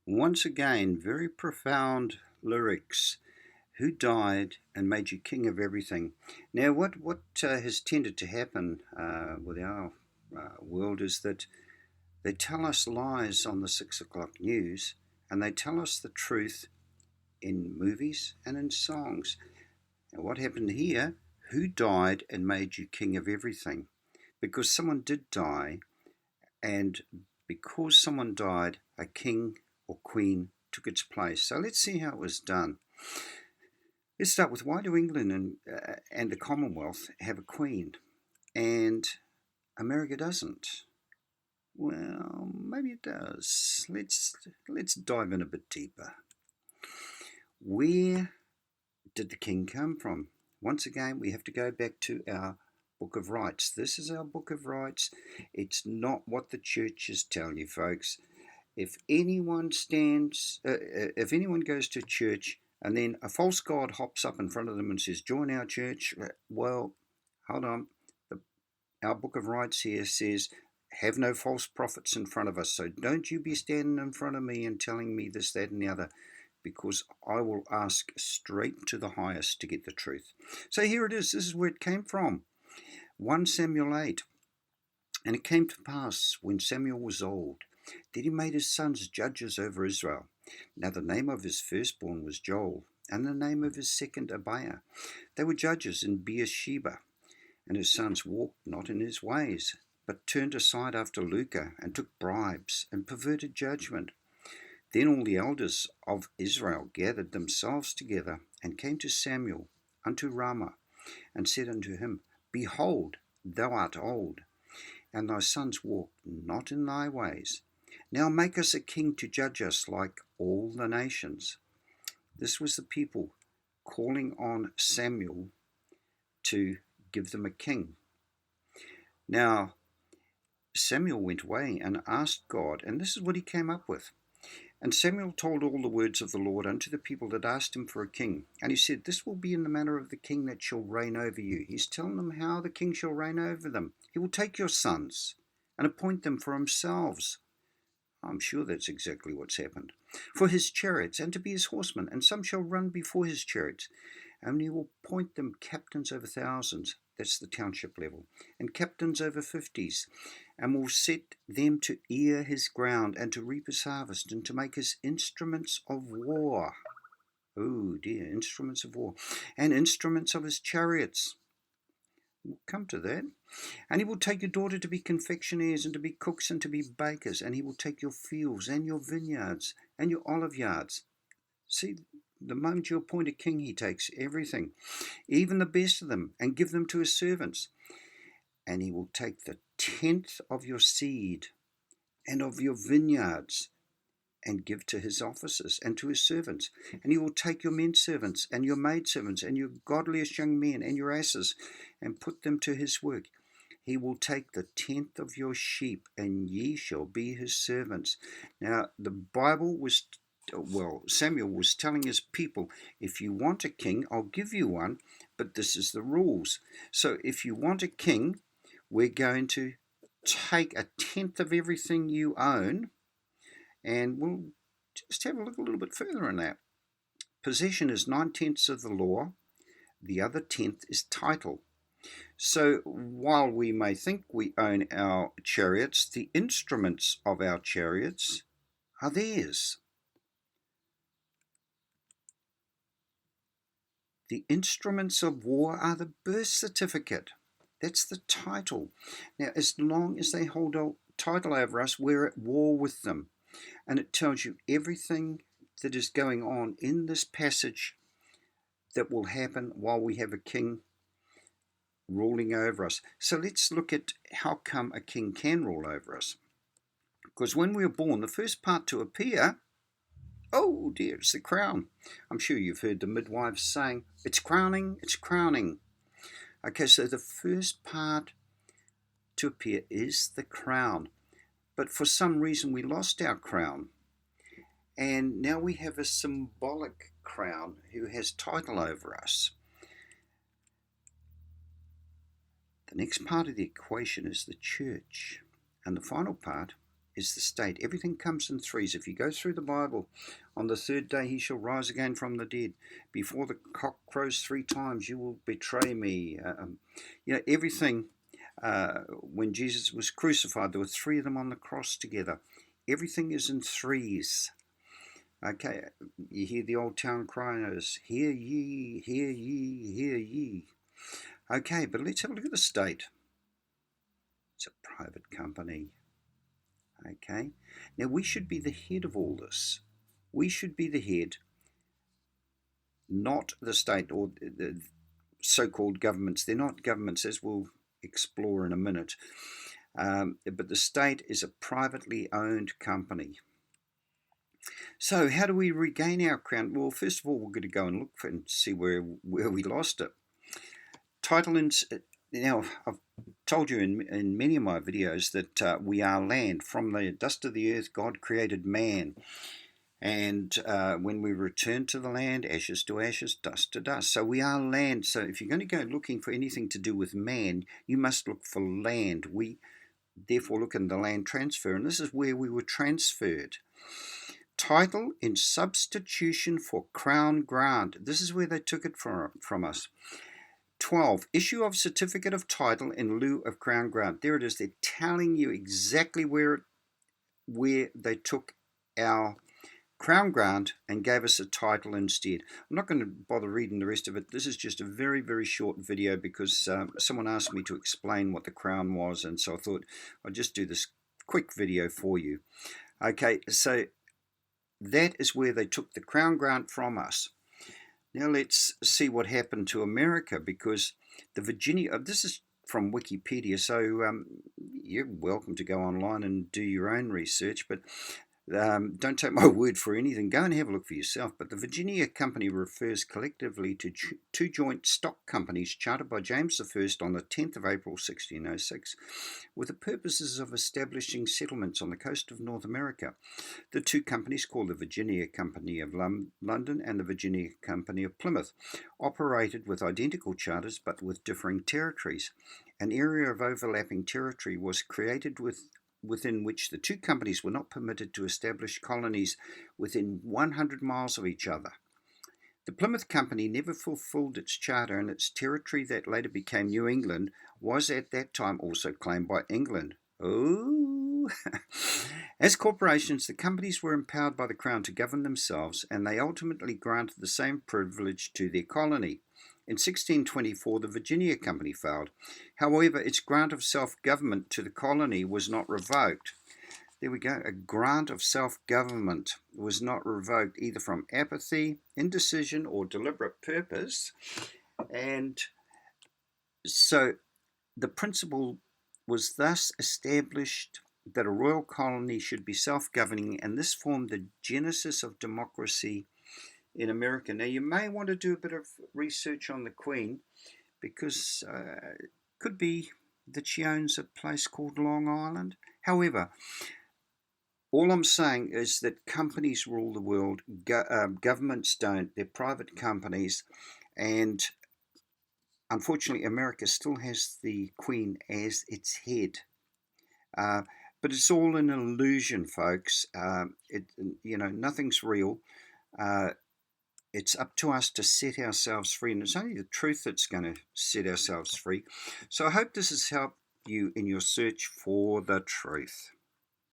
Once again, very profound lyrics. Who died and made you king of everything? Now, what has tended to happen with our world is that they tell us lies on the 6 o'clock news, and they tell us the truth in movies and in songs. And what happened here? Who died and made you king of everything? Because someone did die, and because someone died, a king or queen took its place. So let's see how it was done. Let's start with, why do England and the Commonwealth have a queen and America doesn't? Well, maybe it does. Let's dive in a bit deeper. Where did the king come from? Once again, we have to go back to our Book of Rights. This is our Book of Rights. It's not what the churches tell you, folks. If anyone if anyone goes to church and then a false god hops up in front of them and says, "Join our church," well, hold on. Our Book of Rights here says, "Have no false prophets in front of us." So don't you be standing in front of me and telling me this, that, and the other, because I will ask straight to the highest to get the truth. So here it is. This is where it came from. 1 Samuel 8. And it came to pass, when Samuel was old, that he made his sons judges over Israel. Now the name of his firstborn was Joel, and the name of his second Abiah. They were judges in Beersheba. And his sons walked not in his ways, but turned aside after lucre, and took bribes, and perverted judgment. Then all the elders of Israel gathered themselves together, and came to Samuel unto Ramah, and said unto him, Behold, thou art old, and thy sons walk not in thy ways. Now make us a king to judge us like all the nations. This was the people calling on Samuel to give them a king. Now, Samuel went away and asked God, and this is what he came up with. And Samuel told all the words of the Lord unto the people that asked him for a king. And he said, This will be in the manner of the king that shall reign over you. He's telling them how the king shall reign over them. He will take your sons and appoint them for himself. I'm sure that's exactly what's happened. For his chariots, and to be his horsemen, and some shall run before his chariots. And he will appoint them captains over thousands, that's the township level, and captains over fifties, and will set them to ear his ground, and to reap his harvest, and to make his instruments of war. Oh dear, instruments of war, and instruments of his chariots. We'll come to that. And he will take your daughter to be confectioners, and to be cooks, and to be bakers, and he will take your fields, and your vineyards, and your olive yards. See, the moment you appoint a king, he takes everything, even the best of them, and give them to his servants. And he will take the tenth of your seed and of your vineyards, and give to his officers and to his servants. And he will take your men servants and your maid servants and your godliest young men and your asses, and put them to his work. He will take the tenth of your sheep, and ye shall be his servants. Now, the Bible was, Samuel was telling his people, if you want a king, I'll give you one, but this is the rules. So if you want a king, we're going to take a tenth of everything you own, and we'll just have a look a little bit further on that. Possession is 9/10 of the law, the other tenth is title. So while we may think we own our chariots, the instruments of our chariots are theirs. The instruments of war are the birth certificate. That's the title. Now, as long as they hold a title over us, we're at war with them. And it tells you everything that is going on in this passage that will happen while we have a king ruling over us. So let's look at how come a king can rule over us. Because when we are born, the first part to appear, oh dear, it's the crown. I'm sure you've heard the midwives saying, it's crowning, it's crowning. Okay, so the first part to appear is the crown. But for some reason we lost our crown. And now we have a symbolic crown who has title over us. The next part of the equation is the church. And the final part is the state. Everything comes in threes. If you go through the Bible, on the third day he shall rise again from the dead. Before the cock crows 3 times, you will betray me. Everything. When Jesus was crucified, there were 3 of them on the cross together. Everything is in threes. Okay, you hear the old town criers, hear ye, hear ye, hear ye. Okay, but let's have a look at the state. It's a private company. Okay, now we should be the head of all this. We should be the head, not the state or the so-called governments. They're not governments, as we'll explore in a minute. But the state is a privately owned company. So how do we regain our crown? Well, first of all, we're going to go and look for and see where we lost it. Title and now I've told you in many of my videos that we are land. From the dust of the earth, God created man. And when we return to the land, ashes to ashes, dust to dust. So we are land. So if you're going to go looking for anything to do with man, you must look for land. We therefore look in the land transfer, and this is where we were transferred. Title in substitution for crown grant. This is where they took it from us. 12. Issue of certificate of title in lieu of crown grant. There it is. They're telling you exactly where they took our crown grant and gave us a title instead. I'm not going to bother reading the rest of it. This is just a very, very short video because someone asked me to explain what the crown was, and so I thought I'd just do this quick video for you. Okay, so that is where they took the crown grant from us. Now let's see what happened to America, because the Virginia, this is from Wikipedia, so you're welcome to go online and do your own research, but don't take my word for anything. Go and have a look for yourself. But the Virginia Company refers collectively to 2 joint stock companies chartered by James I on the 10th of April 1606 with the purposes of establishing settlements on the coast of North America. The 2 companies, called the Virginia Company of London and the Virginia Company of Plymouth, operated with identical charters but with differing territories. An area of overlapping territory was created within which the 2 companies were not permitted to establish colonies within 100 miles of each other. The Plymouth Company never fulfilled its charter, and its territory that later became New England was at that time also claimed by England. Oh! As corporations, the companies were empowered by the Crown to govern themselves, and they ultimately granted the same privilege to their colony. In 1624, the Virginia Company failed. However, its grant of self-government to the colony was not revoked. There we go. A grant of self-government was not revoked either from apathy, indecision, or deliberate purpose. And so the principle was thus established that a royal colony should be self-governing, and this formed the genesis of democracy in America. Now, you may want to do a bit of research on the Queen, because it could be that she owns a place called Long Island. However, all I'm saying is that companies rule the world, governments don't. They're private companies, and unfortunately America still has the Queen as its head. But it's all an illusion, folks. Nothing's real. It's up to us to set ourselves free, and it's only the truth that's going to set ourselves free. So I hope this has helped you in your search for the truth.